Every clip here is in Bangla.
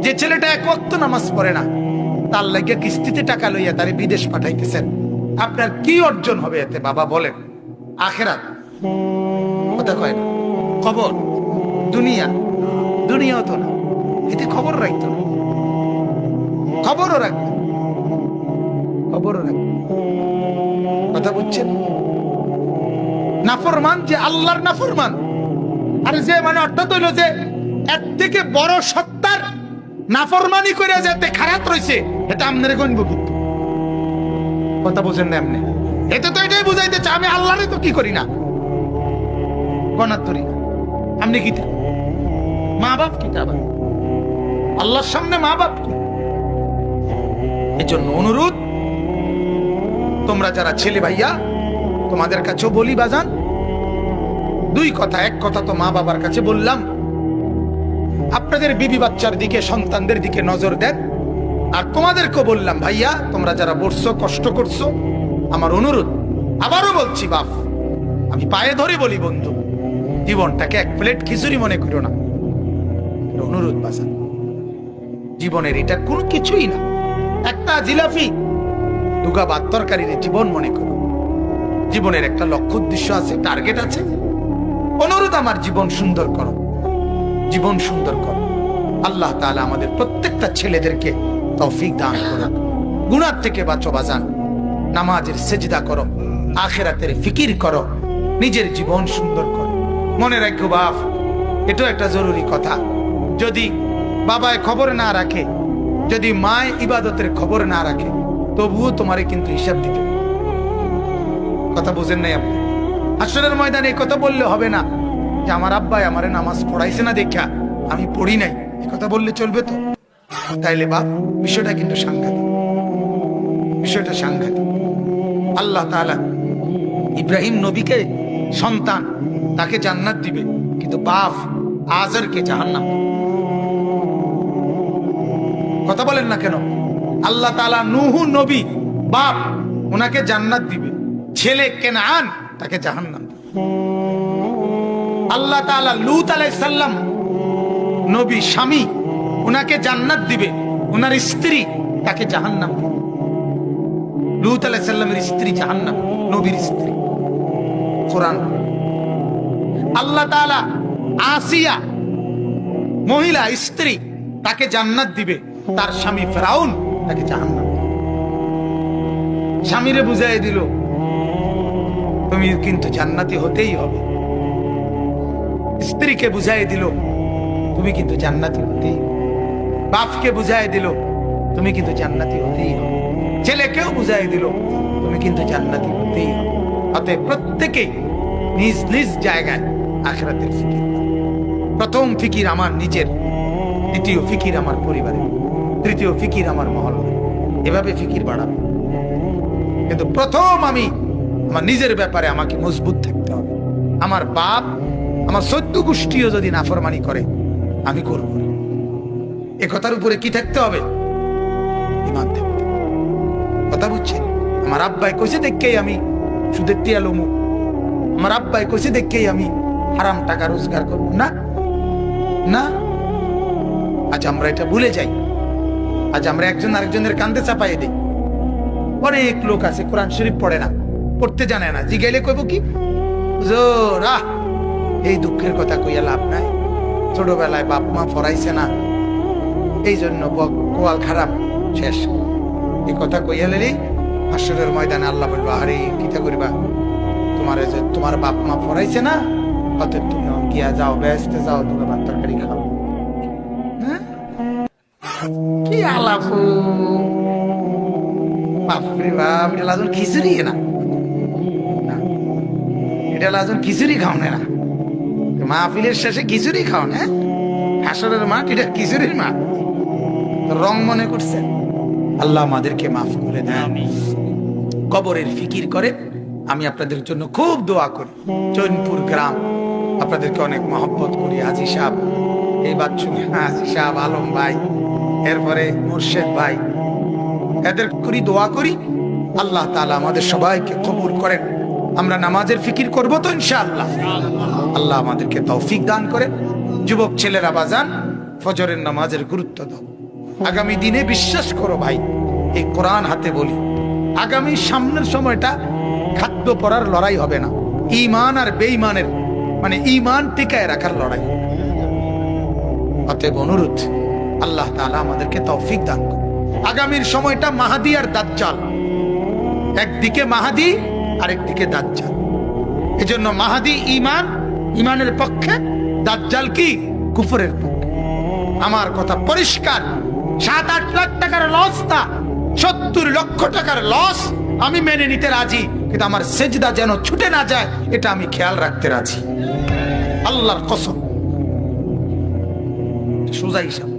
যে ছেলেটা এক ওয়াক্ত নামাজ পড়ে না, তার লাগে কিস্তিতে টাকা লইয়া তারে বিদেশ পাঠাইতেছেন, আপনার কি অর্জন হবে এতে বাবা বলেন? আখেরাত কথা কয় না, খবর দুনিয়া, দুনিয়াও তো না, এতে খবর রাখতো না, খবরও রাখবে, খবরও রাখবে। কথা বুঝছেন? নাফরমান যে আল্লাহর নাফরমান, আর যে মানে অর্থাৎ হইল যে এর থেকে বড় সত্তার নাফরমানি করে যেতে খারাপ রয়েছে, এটা আপনার গণব কিন্তু। কথা বুঝেন না এমনি? এতে তো এটাই বুঝাইতে চাই আমি আল্লাহরে তো কি করি না, গণার ধরি না। আপনি কি মা বাপ কি আবার আল্লাহর সামনে মা বাপ কি? এজন্য অনুরোধ, তোমরা যারা ছেলে ভাইয়া, তোমাদের কাছেও বলি বাজান, দুই কথা। এক কথা তো মা বাবার কাছে বললাম, আপনাদের বিবি বাচ্চার দিকে, সন্তানদের দিকে নজর দেন। আর তোমাদেরকেও বললাম ভাইয়া, তোমরা যারা বসছো, কষ্ট করছো, আমার অনুরোধ, আবারও বলছি বাপ, আমি পায়ে ধরে বলি বন্ধু, জীবনটাকে এক প্লেট খিচুড়ি মনে করো না। অনুরোধ বাজান, জীবনের এটা কোনো কিছুই না, একটা জিলাপি দুগা ভাত তরকারির জীবন মনে করো। জীবনের একটা লক্ষ্য উদ্দেশ্য আছে, টার্গেট আছে। অনুরোধ, আমার জীবন সুন্দর করো, জীবন সুন্দর করো। আল্লাহ তাআলা আমাদের প্রত্যেকটা ছেলেদেরকে তৌফিক দান করুন। গুনাহ থেকে বাঁচো বাজান, নামাজের সেজদা করো, আখিরাতের ফিকির করো, নিজের জীবন সুন্দর করো। মনে রাখো বাপ, এটাও একটা জরুরি কথা, যদি বাবায় খবর না রাখে, যদি মায় ইবাদতের খবর না রাখে, তবুও তোমারে কিন্তু হিসাব দিতে। কথা বুঝেন নাই আপনি? হাসরের ময়দানে এই কথা বললে হবে না যে আমার আব্বাই আমারে নামাজ পড়াইছে না দেখা আমি পড়ি নাই, এই কথা বললে চলবে তো? তাইলে বাপ, বিষয়টা কিন্তু সাংঘাতিক, বিষয়টা সাংঘাতিক। আল্লাহ তাআলা ইব্রাহিম নবীকে সন্তান, তাকে জান্নাত দিবে, কিন্তু বাপ আজরকে জাহান্নাম। কথা বলেন না কেন? আল্লাহ তাআলা নূহ নবী বাপ, ওনাকে জান্নাত দিবে, ছেলে কেনান তাকে জাহান্নাম দিবে। আল্লাহ তাআলা লূত আলাইহিস সালাম নবী স্বামী, ওনাকে জান্নাত দিবে, ওনার স্ত্রী তাকে জাহান্নাম দিবে। লূত আলাইহিস সালামের স্ত্রী জাহান্নাম, নবীর স্ত্রী। কোরআন। আল্লাহ তাআলা আসিয়া মহিলা স্ত্রী, তাকে জান্নাত দিবে, তার স্বামী ফিরাউন তাকে জাহান্নাম দিবে। স্বামীরে বুঝাই দিল তুমি কিন্তু জান্নাতি হতেই হবে, স্ত্রীকে বুঝাই দিল তুমি কিন্তু জান্নাতি হতেই হবে, বাপকে বুঝাই দিল তুমি কিন্তু জান্নাতি হতেই হবে, ছেলেকেও বুঝাই দিল তুমি কিন্তু জান্নাতি হতেই হবে। অতএব প্রত্যেকেই নিজ নিজ জায়গায় আখিরাতের ফিকির। প্রথম ফিকির আমার নিজের, দ্বিতীয় ফিকির আমার পরিবারের, তৃতীয় ফিকির আমার মহল্লা, এভাবে ফিকির বাড়াবো। কিন্তু প্রথম আমি আমার নিজের ব্যাপারে আমাকে মজবুত থাকতে হবে। আমার বাপ, আমার 14 গোষ্ঠীও যদি নাফরমানি করে, আমি করব না। এ কথার উপরে কি থাকতে হবে? ঈমান থাকতে হবে। কথা বুঝছেন? আমার আব্বাই কইছে দেখেই আমি সুদের টিয়া লমু, আমার আব্বাই কইছে দেখেই আমি হারাম টাকা রোজগার করব না, না। আজ আমরা এটা ভুলে যাই, আজ আমরা একজন আরেকজনের কান্দে চাপাই দিই। অনেক লোক আছে কোরআন শরীফ পড়ে না, পড়তে জানে না, জিগাইলে কইব কি হুজুর, এই দুঃখের কথা কইয়া লাভ নাই, ছোটবেলায় বাপ মা পড়াইছে না, এই জন্য কোয়াল খারাপ, শেষ। এই কথা কইয়া লেলি হাসরের ময়দানে আল্লাহ বলবা, আরে কিতা করিবা, তোমার বাপ মা পড়াইছে না, অতএব তুমি গিয়া যাও, ব্যস্ত যাও, তুমি ভাত তরকারি খাও। কি আলাপ বাপরে বাপ, এটা লাজন খিচুড়ি না, এটা লাজন খিচুড়ি খাও না, মাহফিলের শেষে খিচুড়ি খাও না, হাসরের মাঠ এটা খিচুড়ির মাঠ, রং মনে করছেন। আল্লাহ আমাদেরকে মাফ করে দেন। কবরের ফিকির করে আমি আপনাদের জন্য খুব দোয়া করি। চৈনপুর গ্রাম, আপনাদেরকে অনেক মহব্বত করি। হাজী সাহেব, এই বাচ্চু হাজী সাহেব, আলম ভাই, এরপরে মুর্শেদ ভাই, এদের করি দোয়া করি আল্লাহ তাআলা আমাদের সবাইকে কবুল করেন। আমরা নামাজের ফিকির করব তো ইনশাআল্লাহ। আল্লাহ আমাদেরকে তৌফিক দান করেন। যুবক ছেলেরা বাজান, ফজরের নামাজের গুরুত্ব দাও। আগামী দিনে বিশ্বাস করো ভাই, এই কোরআন হাতে বলি, আগামী সামনের সময়টা খাদ্য পড়ার লড়াই হবে না, ঈমান আর বেঈমানের মানে ঈমান টিকায় রাখার লড়াই। অতএব অনুরোধ, আল্লাহ তাআলা আমাদেরকে তৌফিক দান করুন। আগামীর সময়টা মাহাদি আর দাজ্জাল, একদিকে মাহাদি আরেকদিকে দাজ্জাল। এজন্য মাহাদি ঈমান, ঈমানের পক্ষে, দাজ্জাল কি কুফরের পক্ষে। আমার কথা পরিষ্কার, 7-8 লাখ টাকার লস না, 70 লক্ষ টাকার লস আমি মেনে নিতে রাজি, কিন্তু আমার সেজদা যেন ছুটে না যায় এটা আমি খেয়াল রাখতে রাজি, আল্লাহর কসম। সোজা হিসাব,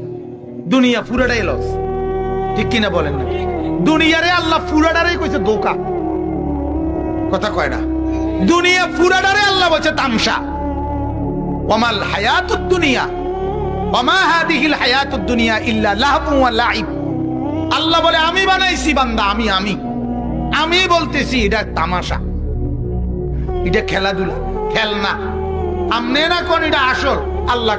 দুনিয়া পুরাটাই লস, ঠিক কিনা বলেন না? দুনিয়ারে আল্লাহ পুরাটারে কইছে ধোঁকা, কথা কয় না? দুনিয়া পুরাটারে আল্লাহ বলছে তামসা। ওয়ামাল হায়াতুদ দুনিয়া ওয়ামা হাদিহিল হায়াতুদ দুনিয়া ইল্লা লাহবু ওয়া লাইব। আল্লাহ বলে আমি বানাইছি বান্দা, আমি বলতেছি এটা তামাশা, এটা খেলাধুলা, খেলনা। আমনে না কোন এটা আসল। আল্লাহ